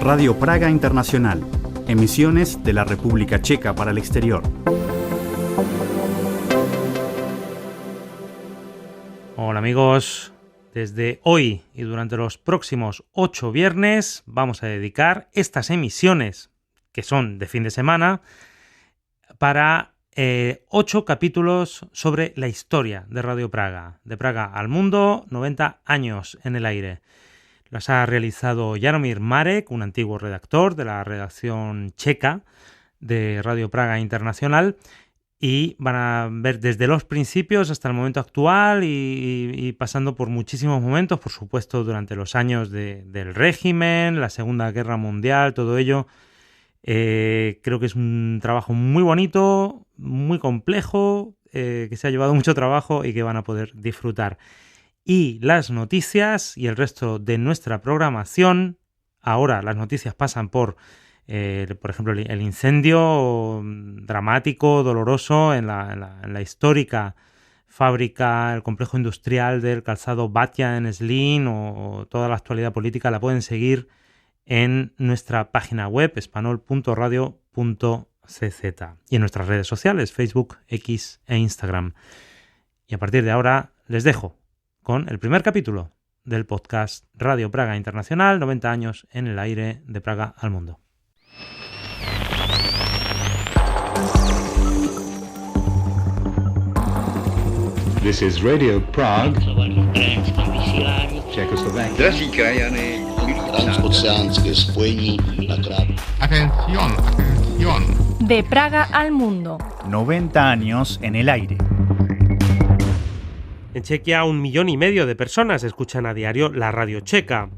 Radio Praga Internacional, emisiones de la República Checa para el exterior. Hola amigos, desde hoy y durante los próximos 8 viernes vamos a dedicar estas emisiones, que son de fin de semana, para 8 capítulos sobre la historia de Radio Praga. De Praga al mundo, 90 años en el aire. Las ha realizado Jaromír Marek, un antiguo redactor de la redacción checa de Radio Praga Internacional, y van a ver desde los principios hasta el momento actual y pasando por muchísimos momentos, por supuesto durante los años del régimen, la Segunda Guerra Mundial, todo ello. Creo que es un trabajo muy bonito, muy complejo, que se ha llevado mucho trabajo y que van a poder disfrutar. Y las noticias y el resto de nuestra programación, ahora las noticias pasan por ejemplo, el incendio dramático, doloroso en la histórica fábrica, el complejo industrial del calzado Batia en Zlín, o toda la actualidad política la pueden seguir en nuestra página web espanol.radio.cz y en nuestras redes sociales, Facebook, X e Instagram. Y a partir de ahora les dejo con el primer capítulo del podcast Radio Praga Internacional, 90 años en el aire, de Praga al mundo. This is Radio Prague, Czechoslovakia. Drazí krajany, transoceánské spojení na krát. Atención. De Praga al mundo. 90 años en el aire. En Chequia, 1,5 millones de personas escuchan a diario la radio checa.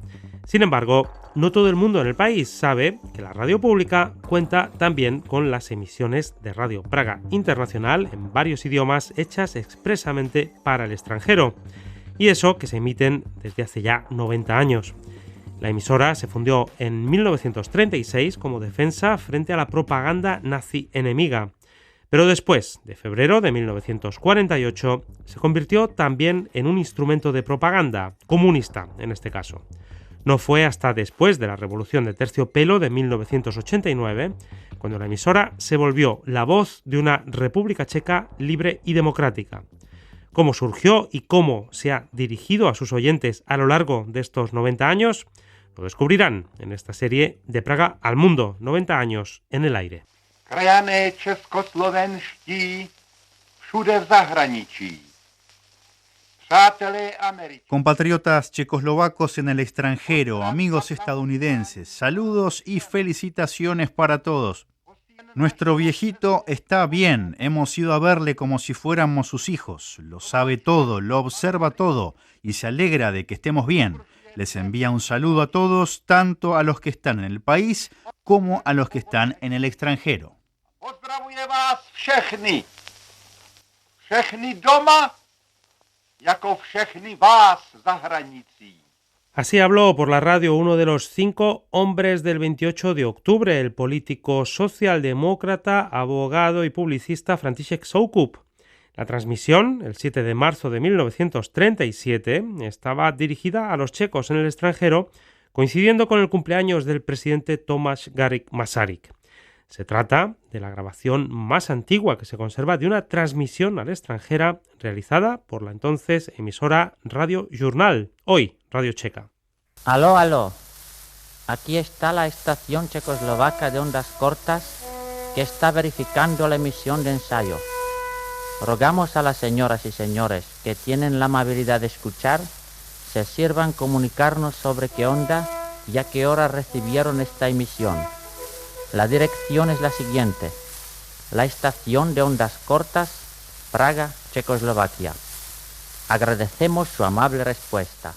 Sin embargo, no todo el mundo en el país sabe que la radio pública cuenta también con las emisiones de Radio Praga Internacional en varios idiomas hechas expresamente para el extranjero, y eso que se emiten desde hace ya 90 años. La emisora se fundió en 1936 como defensa frente a la propaganda nazi enemiga, pero después, de febrero de 1948, se convirtió también en un instrumento de propaganda, comunista en este caso. No fue hasta después de la Revolución de Terciopelo de 1989, cuando la emisora se volvió la voz de una República Checa libre y democrática. ¿Cómo surgió y cómo se ha dirigido a sus oyentes a lo largo de estos 90 años? Lo descubrirán en esta serie De Praga al mundo, 90 años en el aire. krajané českoslovenští, všude v zahraničí. Přátelé Ameriky. Compatriotas checoslovacos en el extranjero, amigos estadounidenses, saludos y felicitaciones para todos. Nuestro viejito está bien, hemos ido a verle como si fuéramos sus hijos. Lo sabe todo, lo observa todo y se alegra de que estemos bien. Les envía un saludo a todos, tanto a los que están en el país como a los que están en el extranjero. Pozdravuje vás všechny. Všechny doma, jako všechny vás za hranicí. Así habló por la radio uno de los 5 hombres del 28 de octubre, el político socialdemócrata, abogado y publicista František Soukup. La transmisión, el 7 de marzo de 1937, estaba dirigida a los checos en el extranjero, coincidiendo con el cumpleaños del presidente Tomáš Garrigue Masaryk. Se trata de la grabación más antigua que se conserva de una transmisión al extranjero realizada por la entonces emisora Radio Journal, hoy Radio Checa. Aló. Aquí está la estación checoslovaca de ondas cortas que está verificando la emisión de ensayo. Rogamos a las señoras y señores que tienen la amabilidad de escuchar se sirvan comunicarnos sobre qué onda y a qué hora recibieron esta emisión. La dirección es la siguiente: la estación de ondas cortas, Praga, Checoslovaquia. Agradecemos su amable respuesta.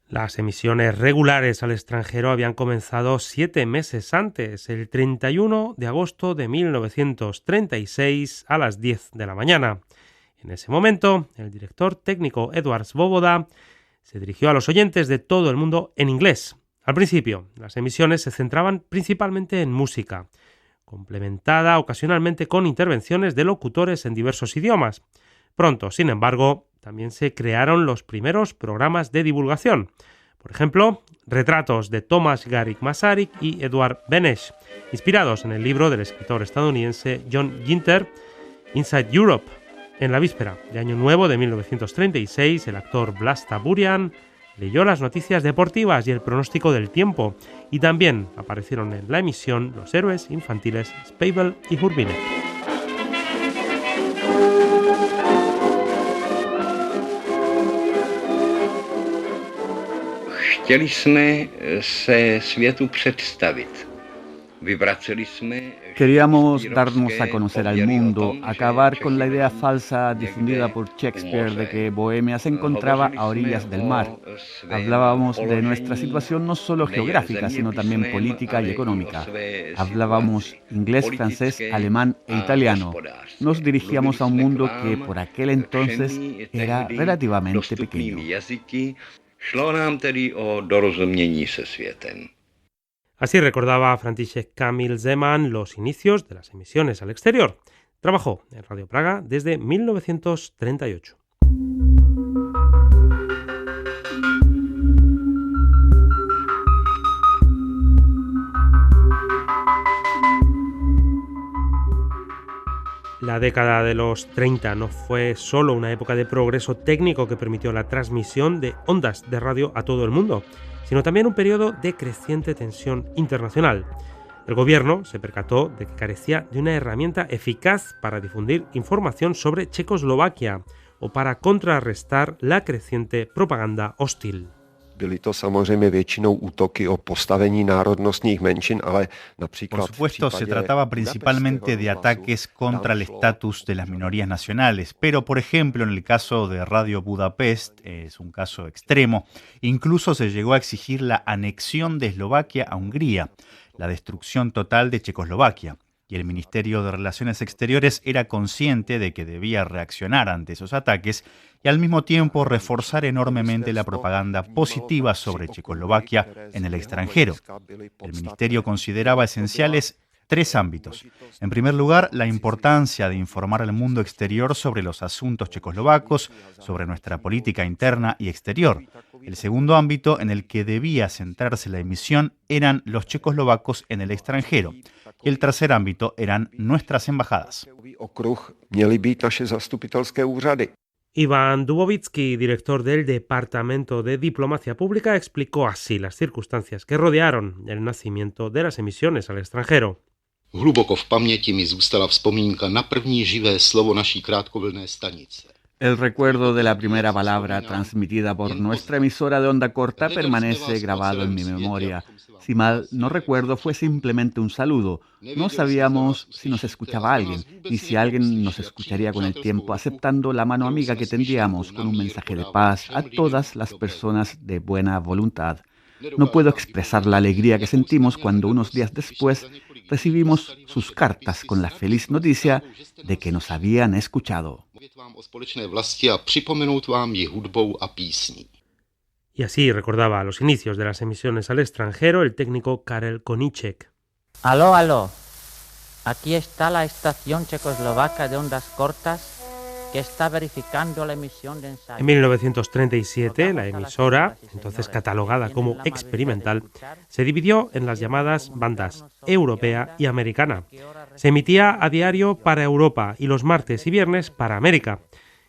Las emisiones regulares al extranjero habían comenzado 7 meses antes, el 31 de agosto de 1936 a las 10 de la mañana. En ese momento, el director técnico Eduard Svoboda se dirigió a los oyentes de todo el mundo en inglés. Al principio, las emisiones se centraban principalmente en música, complementada ocasionalmente con intervenciones de locutores en diversos idiomas. Pronto, sin embargo, también se crearon los primeros programas de divulgación. Por ejemplo, retratos de Thomas Garrick Masaryk y Edward Benesch, inspirados en el libro del escritor estadounidense John Ginter, Inside Europe. En la víspera de Año Nuevo de 1936, el actor Vlasta Burian leyó las noticias deportivas y el pronóstico del tiempo, y también aparecieron en la emisión los héroes infantiles Spabel y Hurbinek. Chtěli jsme se světu představit. Queríamos darnos a conocer al mundo, acabar con la idea falsa difundida por Shakespeare de que Bohemia se encontraba a orillas del mar. Hablábamos de nuestra situación no solo geográfica, sino también política y económica. Hablábamos inglés, francés, alemán e italiano. Nos dirigíamos a un mundo que por aquel entonces era relativamente pequeño. Šlo nám tedy o dorozumění se světem. Así recordaba František Kamil Zeman los inicios de las emisiones al exterior. Trabajó en Radio Praga desde 1938. La década de los 30 no fue solo una época de progreso técnico que permitió la transmisión de ondas de radio a todo el mundo, sino también un periodo de creciente tensión internacional. El gobierno se percató de que carecía de una herramienta eficaz para difundir información sobre Checoslovaquia o para contrarrestar la creciente propaganda hostil. Byly to samozřejmě většinou útoky o postavení národnostních menšin, ale například... Por supuesto, se trataba principalmente de ataques contra el estatus de las minorías nacionales, pero por ejemplo en el caso de Radio Budapest, es un caso extremo, incluso se llegó a exigir la anexión de Eslovaquia a Hungría, la destrucción total de Checoslovaquia. Y el Ministerio de Relaciones Exteriores era consciente de que debía reaccionar ante esos ataques y al mismo tiempo reforzar enormemente la propaganda positiva sobre Checoslovaquia en el extranjero. El Ministerio consideraba esenciales 3 ámbitos. En primer lugar, la importancia de informar al mundo exterior sobre los asuntos checoslovacos, sobre nuestra política interna y exterior. El segundo ámbito en el que debía centrarse la emisión eran los checoslovacos en el extranjero. Y el tercer ámbito eran nuestras embajadas. Iván Dubovitsky, director del Departamento de Diplomacia Pública, explicó así las circunstancias que rodearon el nacimiento de las emisiones al extranjero. Hluboko v paměti mi zůstala vzpomínka na první živé slovo naší krátkovlnné stanice. El recuerdo de la primera palabra transmitida por nuestra emisora de onda corta permanece grabado en mi memoria. Si mal no recuerdo, fue simplemente un saludo. No sabíamos si nos escuchaba alguien, ni si alguien nos escucharía con el tiempo, aceptando la mano amiga que tendríamos con un mensaje de paz a todas las personas de buena voluntad. No puedo expresar la alegría que sentimos cuando unos días después recibimos sus cartas con la feliz noticia de que nos habían escuchado. Y así recordaba a los inicios de las emisiones al extranjero el técnico Karel Koníček. Aló, aló. Aquí está la estación checoslovaca de ondas cortas que está verificando la emisión de ensayo. En 1937, la emisora, entonces catalogada como experimental, se dividió en las llamadas bandas europea y americana. Se emitía a diario para Europa y los martes y viernes para América.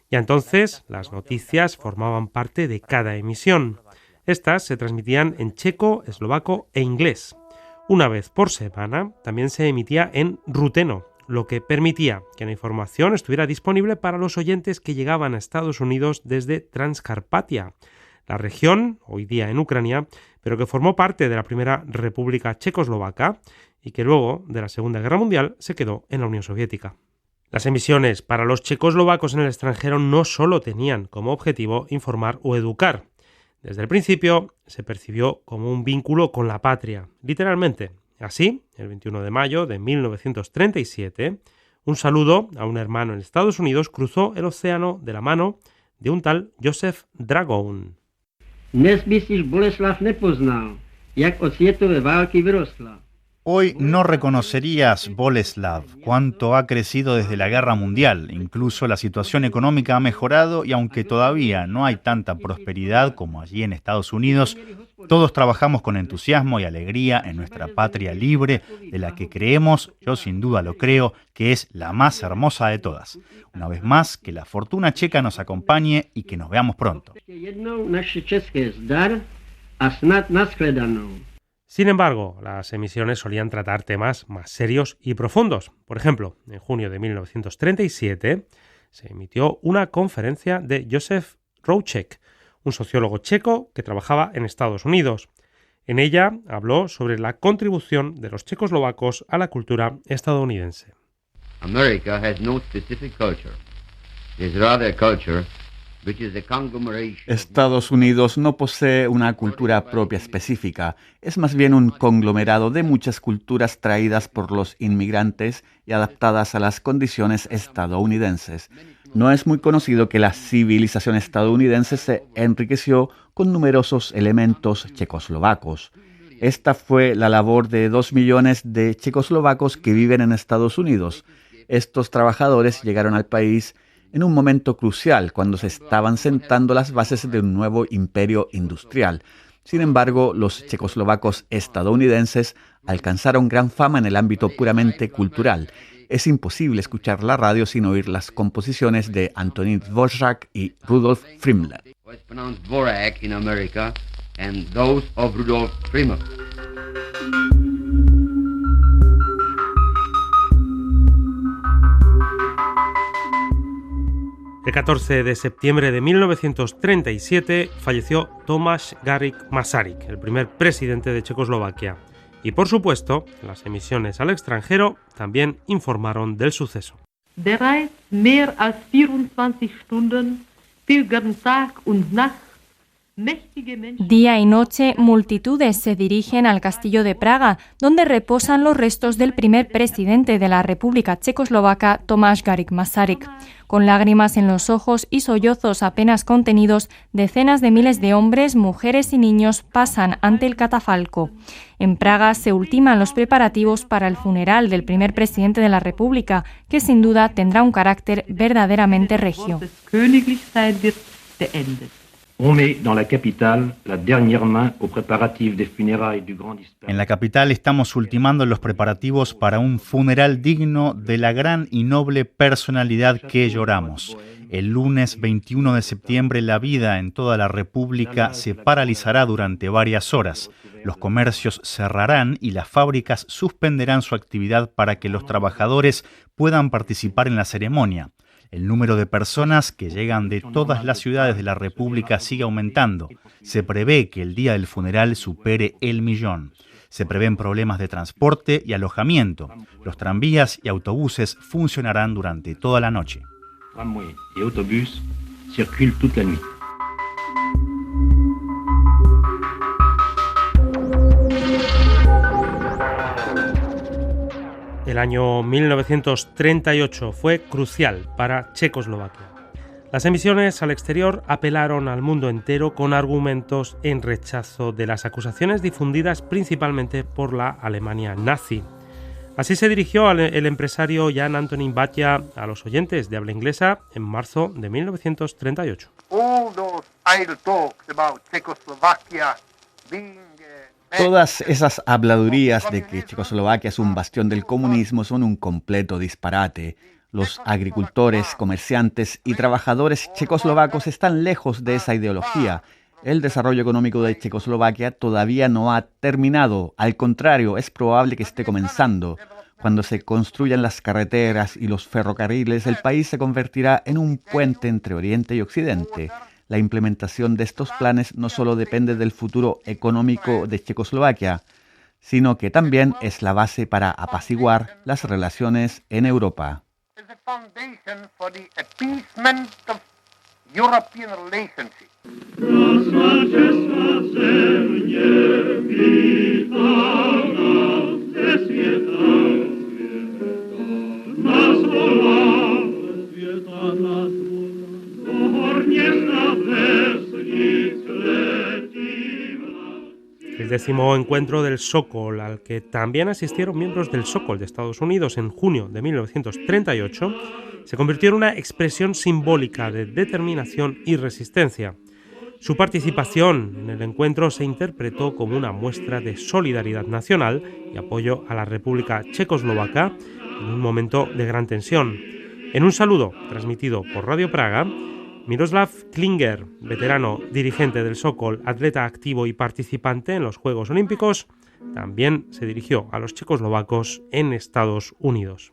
Y entonces las noticias formaban parte de cada emisión. Estas se transmitían en checo, eslovaco e inglés. Una vez por semana también se emitía en ruteno, lo que permitía que la información estuviera disponible para los oyentes que llegaban a Estados Unidos desde Transcarpatia, la región, hoy día en Ucrania, pero que formó parte de la primera República Checoslovaca y que luego de la Segunda Guerra Mundial se quedó en la Unión Soviética. Las emisiones para los checoslovacos en el extranjero no solo tenían como objetivo informar o educar. Desde el principio se percibió como un vínculo con la patria, literalmente. Así, el 21 de mayo de 1937, un saludo a un hermano en Estados Unidos cruzó el océano de la mano de un tal Josef Dragoun. Dnes by si Boleslav nepoznal, jak od světové války vyrostla. Hoy no reconocerías, Boleslav, cuánto ha crecido desde la Guerra Mundial. Incluso la situación económica ha mejorado y aunque todavía no hay tanta prosperidad como allí en Estados Unidos, todos trabajamos con entusiasmo y alegría en nuestra patria libre, de la que creemos, yo sin duda lo creo, que es la más hermosa de todas. Una vez más, que la fortuna checa nos acompañe y que nos veamos pronto. Sin embargo, las emisiones solían tratar temas más serios y profundos. Por ejemplo, en junio de 1937 se emitió una conferencia de Josef Rouček, un sociólogo checo que trabajaba en Estados Unidos. En ella habló sobre la contribución de los checoslovacos a la cultura estadounidense. America has no specific culture. It is rather a culture. Estados Unidos no posee una cultura propia específica, es más bien un conglomerado de muchas culturas traídas por los inmigrantes y adaptadas a las condiciones estadounidenses. No es muy conocido que la civilización estadounidense se enriqueció con numerosos elementos checoslovacos. Esta fue la labor de 2 millones de checoslovacos que viven en Estados Unidos. Estos trabajadores llegaron al país en un momento crucial, cuando se estaban sentando las bases de un nuevo imperio industrial. Sin embargo, los checoslovacos estadounidenses alcanzaron gran fama en el ámbito puramente cultural. Es imposible escuchar la radio sin oír las composiciones de Antonín Dvořák y Rudolf Frimler. El 14 de septiembre de 1937 falleció Tomáš Garrigue Masaryk, el primer presidente de Checoslovaquia. Y por supuesto, las emisiones al extranjero también informaron del suceso. Bereits mehr als 24 Stunden pilgern Tag und Nacht. Día y noche, multitudes se dirigen al castillo de Praga, donde reposan los restos del primer presidente de la República Checoslovaca, Tomáš Garrigue Masaryk. Con lágrimas en los ojos y sollozos apenas contenidos, decenas de miles de hombres, mujeres y niños pasan ante el catafalco. En Praga se ultiman los preparativos para el funeral del primer presidente de la República, que sin duda tendrá un carácter verdaderamente regio. On met dans la capitale la dernière main aux préparatifs des funérailles du grand disparu. En la capital estamos ultimando los preparativos para un funeral digno de la gran y noble personalidad que lloramos. El lunes 21 de septiembre la vida en toda la República se paralizará durante varias horas. Los comercios cerrarán y las fábricas suspenderán su actividad para que los trabajadores puedan participar en la ceremonia. El número de personas que llegan de todas las ciudades de la República sigue aumentando. Se prevé que el día del funeral supere el 1.000.000. Se prevén problemas de transporte y alojamiento. Los tranvías y autobuses funcionarán durante toda la noche. Tramway et autobus circulent toute la nuit. El año 1938 fue crucial para Checoslovaquia. Las emisiones al exterior apelaron al mundo entero con argumentos en rechazo de las acusaciones difundidas principalmente por la Alemania nazi. Así se dirigió el empresario Jan Antonín Batia a los oyentes de habla inglesa en marzo de 1938. Todas esas habladurías de que Checoslovaquia es un bastión del comunismo son un completo disparate. Los agricultores, comerciantes y trabajadores checoslovacos están lejos de esa ideología. El desarrollo económico de Checoslovaquia todavía no ha terminado. Al contrario, es probable que esté comenzando. Cuando se construyan las carreteras y los ferrocarriles, el país se convertirá en un puente entre Oriente y Occidente. La implementación de estos planes no solo depende del futuro económico de Checoslovaquia, sino que también es la base para apaciguar las relaciones en Europa. El 10º encuentro del Sokol, al que también asistieron miembros del Sokol de Estados Unidos en junio de 1938, se convirtió en una expresión simbólica de determinación y resistencia. Su participación en el encuentro se interpretó como una muestra de solidaridad nacional y apoyo a la República Checoslovaca en un momento de gran tensión. En un saludo transmitido por Radio Praga, Miroslav Klinger, veterano dirigente del Sokol, atleta activo y participante en los Juegos Olímpicos, también se dirigió a los checoslovacos en Estados Unidos.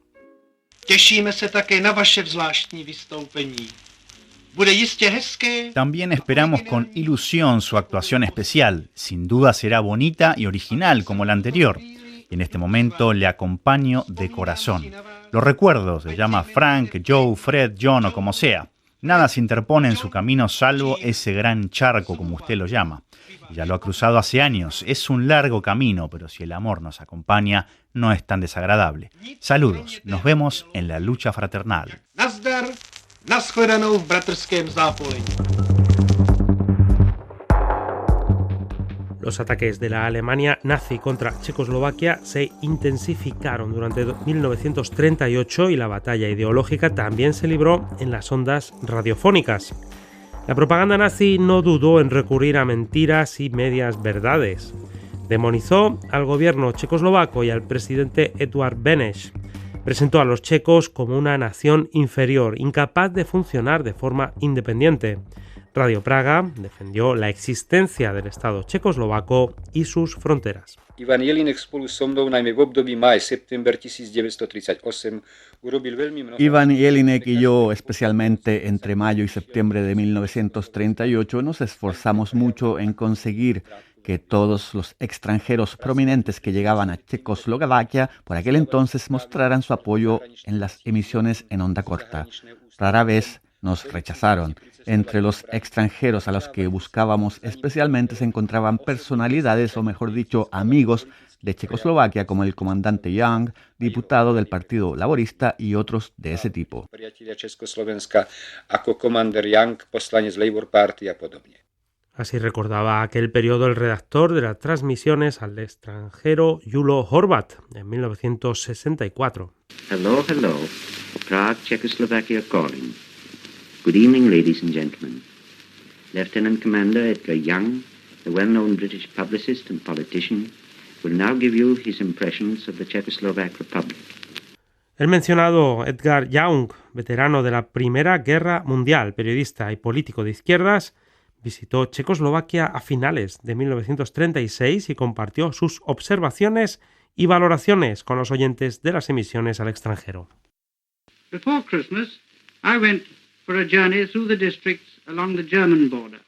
También esperamos con ilusión su actuación especial. Sin duda será bonita y original como la anterior. Y en este momento le acompaño de corazón. Lo recuerdo, se llama Frank, Joe, Fred, John o como sea. Nada se interpone en su camino salvo ese gran charco, como usted lo llama. Ya lo ha cruzado hace años. Es un largo camino, pero si el amor nos acompaña, no es tan desagradable. Saludos. Nos vemos en la lucha fraternal. Nashledanou v bratrském zápolení. Los ataques de la Alemania nazi contra Checoslovaquia se intensificaron durante 1938 y la batalla ideológica también se libró en las ondas radiofónicas. La propaganda nazi no dudó en recurrir a mentiras y medias verdades. Demonizó al gobierno checoslovaco y al presidente Eduard Beneš. Presentó a los checos como una nación inferior, incapaz de funcionar de forma independiente. Radio Praga defendió la existencia del Estado checoslovaco y sus fronteras. Ivan Jelinek spolu so mnou najmä v období máj-september 1938 urobil veľmi mnoho. Ivan Jelinek y yo, especialmente entre mayo y septiembre de 1938, nos esforzamos mucho en conseguir que todos los extranjeros prominentes que llegaban a Checoslovaquia por aquel entonces mostraran su apoyo en las emisiones en onda corta. Rara vez nos rechazaron. Entre los extranjeros a los que buscábamos especialmente se encontraban personalidades, o mejor dicho, amigos de Checoslovaquia, como el comandante Young, diputado del Partido Laborista y otros de ese tipo. Así recordaba aquel periodo el redactor de las transmisiones al extranjero Julo Horvat en 1964. Hello, Prague, Czechoslovakia calling. Good evening, ladies and gentlemen. Lieutenant Commander Edgar Young, the well-known British publicist and politician, will now give you his impressions of the Czechoslovak Republic. El mencionado Edgar Young, veterano de la Primera Guerra Mundial, periodista y político de izquierdas, visitó Checoslovaquia a finales de 1936 y compartió sus observaciones y valoraciones con los oyentes de las emisiones al extranjero. Before Christmas, I went for a journey through the districts along the German border.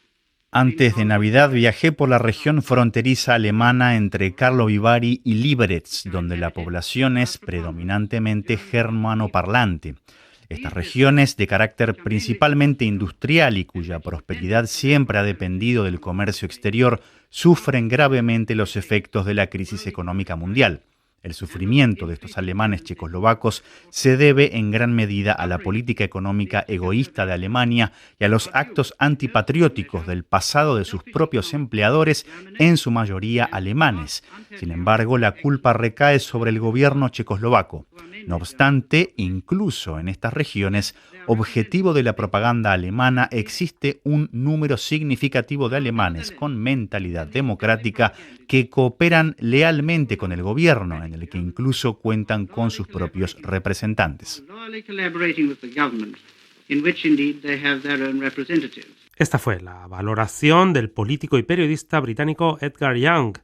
Antes de Navidad viajé por la región fronteriza alemana entre Karlovy Vary y Liberec, donde la población es predominantemente germanoparlante. Estas regiones, de carácter principalmente industrial y cuya prosperidad siempre ha dependido del comercio exterior, sufren gravemente los efectos de la crisis económica mundial. El sufrimiento de estos alemanes checoslovacos se debe en gran medida a la política económica egoísta de Alemania y a los actos antipatrióticos del pasado de sus propios empleadores, en su mayoría alemanes. Sin embargo, la culpa recae sobre el gobierno checoslovaco. No obstante, incluso en estas regiones, objetivo de la propaganda alemana, existe un número significativo de alemanes con mentalidad democrática que cooperan lealmente con el gobierno, en el que incluso cuentan con sus propios representantes. Esta fue la valoración del político y periodista británico Edgar Young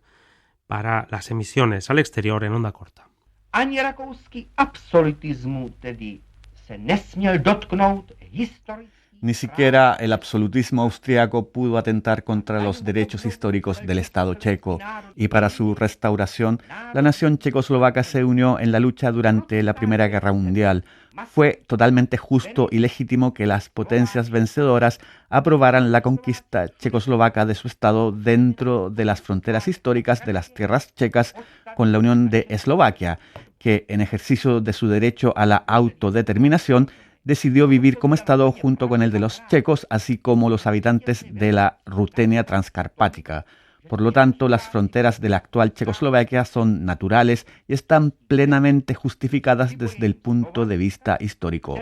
para las emisiones al exterior en onda corta. Ani rakouský absolutismu tedy se nesměl dotknout historii. Ni siquiera el absolutismo austriaco pudo atentar contra los derechos históricos del Estado checo, y para su restauración, la nación checoslovaca se unió en la lucha durante la Primera Guerra Mundial. Fue totalmente justo y legítimo que las potencias vencedoras aprobaran la conquista checoslovaca de su Estado dentro de las fronteras históricas de las tierras checas con la Unión de Eslovaquia, que, en ejercicio de su derecho a la autodeterminación, decidió vivir como Estado junto con el de los checos, así como los habitantes de la Rutenia transcarpática. Por lo tanto, las fronteras de la actual Checoslovaquia son naturales y están plenamente justificadas desde el punto de vista histórico.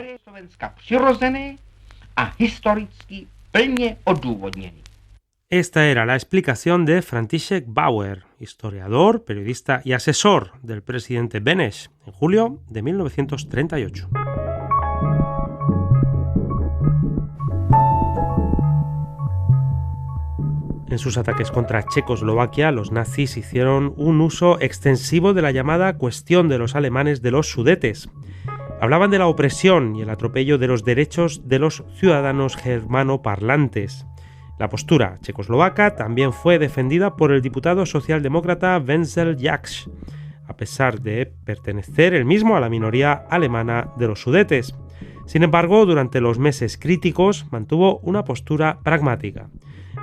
Esta era la explicación de František Bauer, historiador, periodista y asesor del presidente Beneš en julio de 1938. En sus ataques contra Checoslovaquia, los nazis hicieron un uso extensivo de la llamada cuestión de los alemanes de los Sudetes. Hablaban de la opresión y el atropello de los derechos de los ciudadanos germanoparlantes. La postura checoslovaca también fue defendida por el diputado socialdemócrata Wenzel Jaksch, a pesar de pertenecer él mismo a la minoría alemana de los Sudetes. Sin embargo, durante los meses críticos mantuvo una postura pragmática.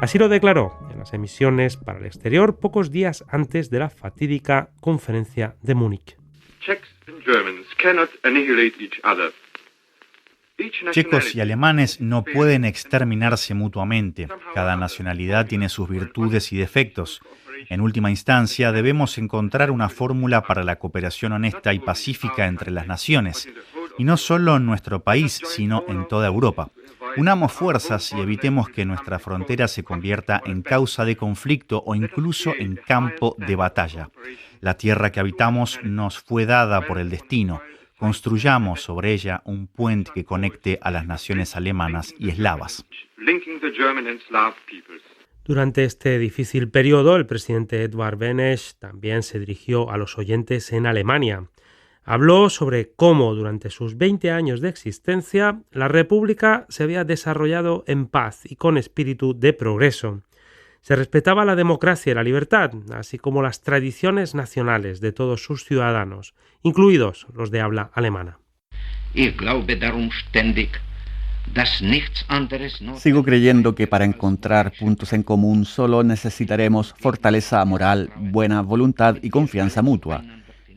Así lo declaró en las emisiones para el exterior pocos días antes de la fatídica conferencia de Múnich. Checos y alemanes no pueden exterminarse mutuamente. Cada nacionalidad tiene sus virtudes y defectos. En última instancia, debemos encontrar una fórmula para la cooperación honesta y pacífica entre las naciones, y no solo en nuestro país, sino en toda Europa. Unamos fuerzas y evitemos que nuestra frontera se convierta en causa de conflicto o incluso en campo de batalla. La tierra que habitamos nos fue dada por el destino. Construyamos sobre ella un puente que conecte a las naciones alemanas y eslavas. Durante este difícil periodo, el presidente Eduard Beneš también se dirigió a los oyentes en Alemania. Habló sobre cómo durante sus 20 años de existencia la República se había desarrollado en paz y con espíritu de progreso. Se respetaba la democracia y la libertad, así como las tradiciones nacionales de todos sus ciudadanos, incluidos los de habla alemana. Sigo creyendo que para encontrar puntos en común solo necesitaremos fortaleza moral, buena voluntad y confianza mutua.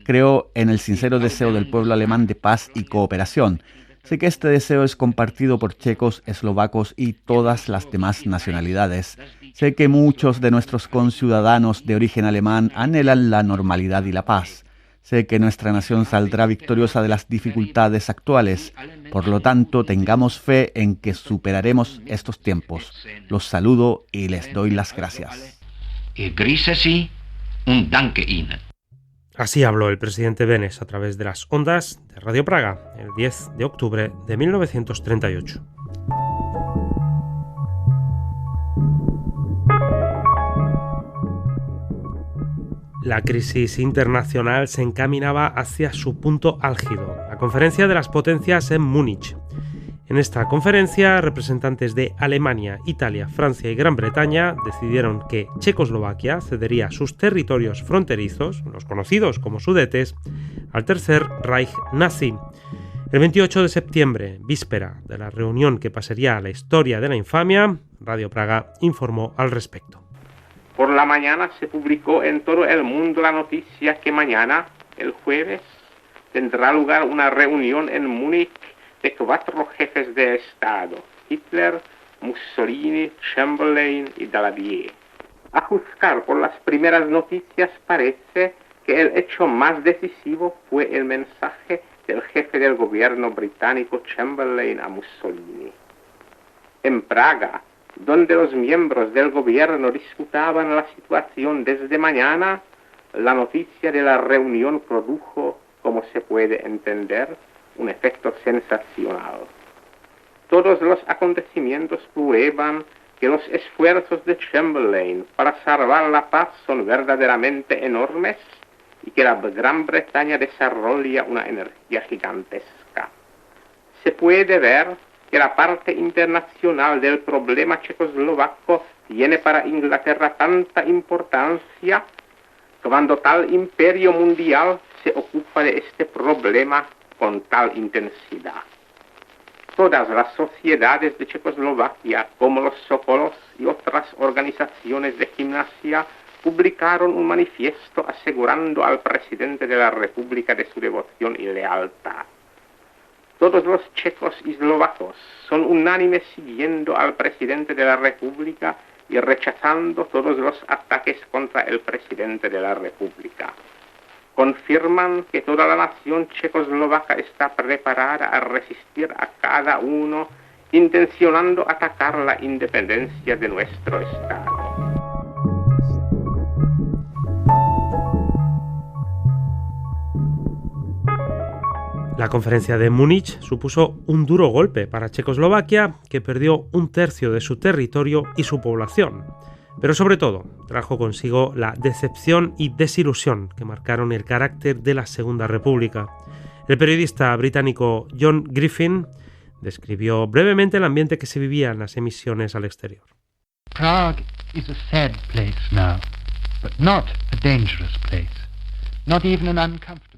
Creo en el sincero deseo del pueblo alemán de paz y cooperación. Sé que este deseo es compartido por checos, eslovacos y todas las demás nacionalidades. Sé que muchos de nuestros conciudadanos de origen alemán anhelan la normalidad y la paz. Sé que nuestra nación saldrá victoriosa de las dificultades actuales. Por lo tanto, tengamos fe en que superaremos estos tiempos. Los saludo y les doy las gracias. Así habló el presidente Beneš a través de las ondas de Radio Praga el 10 de octubre de 1938. La crisis internacional se encaminaba hacia su punto álgido, la conferencia de las potencias en Múnich. En esta conferencia, representantes de Alemania, Italia, Francia y Gran Bretaña decidieron que Checoslovaquia cedería sus territorios fronterizos, los conocidos como Sudetes, al Tercer Reich nazi. El 28 de septiembre, víspera de la reunión que pasaría a la historia de la infamia, Radio Praga informó al respecto. Por la mañana se publicó en todo el mundo la noticia que mañana, el jueves, tendrá lugar una reunión en Múnich de 4 jefes de Estado: Hitler, Mussolini, Chamberlain y Daladier. A juzgar por las primeras noticias, parece que el hecho más decisivo fue el mensaje del jefe del gobierno británico Chamberlain a Mussolini. En Praga, donde los miembros del gobierno disputaban la situación desde mañana, la noticia de la reunión produjo, como se puede entender, un efecto sensacional. Todos los acontecimientos prueban que los esfuerzos de Chamberlain para salvar la paz son verdaderamente enormes y que la Gran Bretaña desarrolla una energía gigantesca. Se puede ver que la parte internacional del problema checoslovaco tiene para Inglaterra tanta importancia cuando tal imperio mundial se ocupa de este problema con tal intensidad. Todas las sociedades de Checoslovaquia, como los Sokolos y otras organizaciones de gimnasia, publicaron un manifiesto asegurando al presidente de la República de su devoción y lealtad. Todos los checos y eslovacos son unánimes siguiendo al presidente de la República y rechazando todos los ataques contra el presidente de la República. Confirman que toda la nación checoslovaca está preparada a resistir a cada uno, intencionando atacar la independencia de nuestro Estado. La conferencia de Múnich supuso un duro golpe para Checoslovaquia, que perdió 1/3 de su territorio y su población. Pero sobre todo, trajo consigo la decepción y desilusión que marcaron el carácter de la Segunda República. El periodista británico John Griffin describió brevemente el ambiente que se vivía en las emisiones al exterior. Prague is a sad place now, but not a dangerous place, not even an uncomfortable.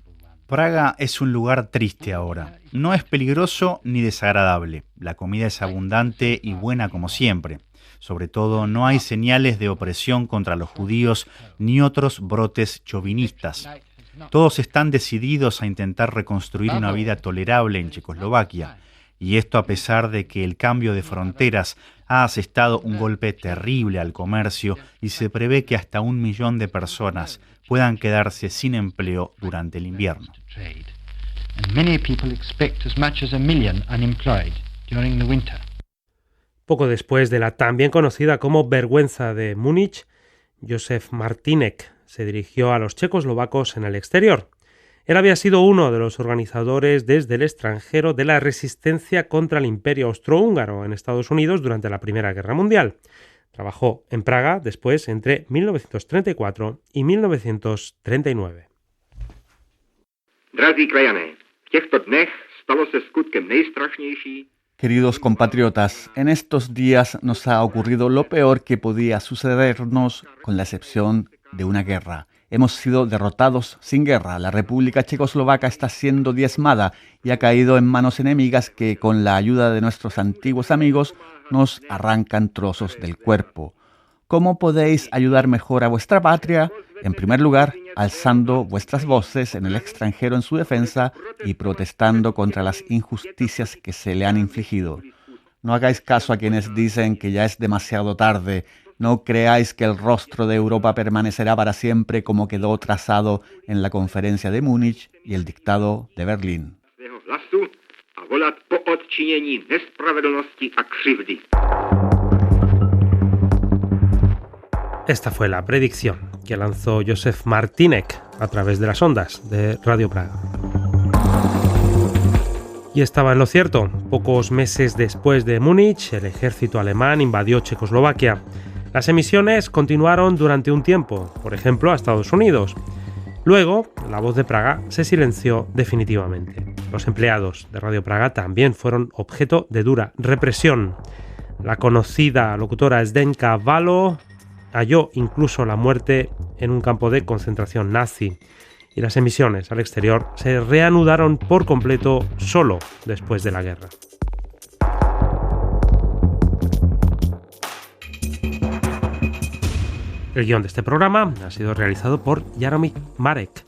Praga es un lugar triste ahora. No es peligroso ni desagradable. La comida es abundante y buena como siempre. Sobre todo, no hay señales de opresión contra los judíos ni otros brotes chauvinistas. Todos están decididos a intentar reconstruir una vida tolerable en Checoslovaquia. Y esto a pesar de que el cambio de fronteras ha asestado un golpe terrible al comercio y se prevé que hasta 1 millón de personas puedan quedarse sin empleo durante el invierno. Poco después de la también conocida como vergüenza de Múnich, Józef Martínek se dirigió a los checoslovacos en el exterior. Él había sido uno de los organizadores desde el extranjero de la resistencia contra el Imperio Austrohúngaro en Estados Unidos durante la Primera Guerra Mundial. Trabajó en Praga después entre 1934 y 1939. Queridos compatriotas, en estos días nos ha ocurrido lo peor que podía sucedernos, con la excepción de una guerra. Hemos sido derrotados sin guerra. La República Checoslovaca está siendo diezmada y ha caído en manos enemigas que, con la ayuda de nuestros antiguos amigos, nos arrancan trozos del cuerpo. ¿Cómo podéis ayudar mejor a vuestra patria? En primer lugar, alzando vuestras voces en el extranjero en su defensa y protestando contra las injusticias que se le han infligido. No hagáis caso a quienes dicen que ya es demasiado tarde. No creáis que el rostro de Europa permanecerá para siempre como quedó trazado en la conferencia de Múnich y el dictado de Berlín. Esta fue la predicción que lanzó Józef Martínek a través de las ondas de Radio Praga. Y estaba en lo cierto. Pocos meses después de Múnich, el ejército alemán invadió Checoslovaquia. Las emisiones continuaron durante un tiempo, por ejemplo a Estados Unidos. Luego, la voz de Praga se silenció definitivamente. Los empleados de Radio Praga también fueron objeto de dura represión. La conocida locutora Zdenka Valo halló incluso la muerte en un campo de concentración nazi, y las emisiones al exterior se reanudaron por completo solo después de la guerra. El guión de este programa ha sido realizado por Jaromír Marek.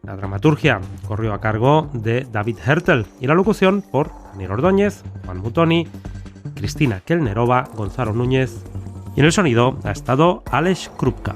La dramaturgia corrió a cargo de David Hertel y la locución por Daniel Ordóñez, Juan Mutoni, Cristina Kelnerova, Gonzalo Núñez, y en el sonido ha estado Aleš Krupka.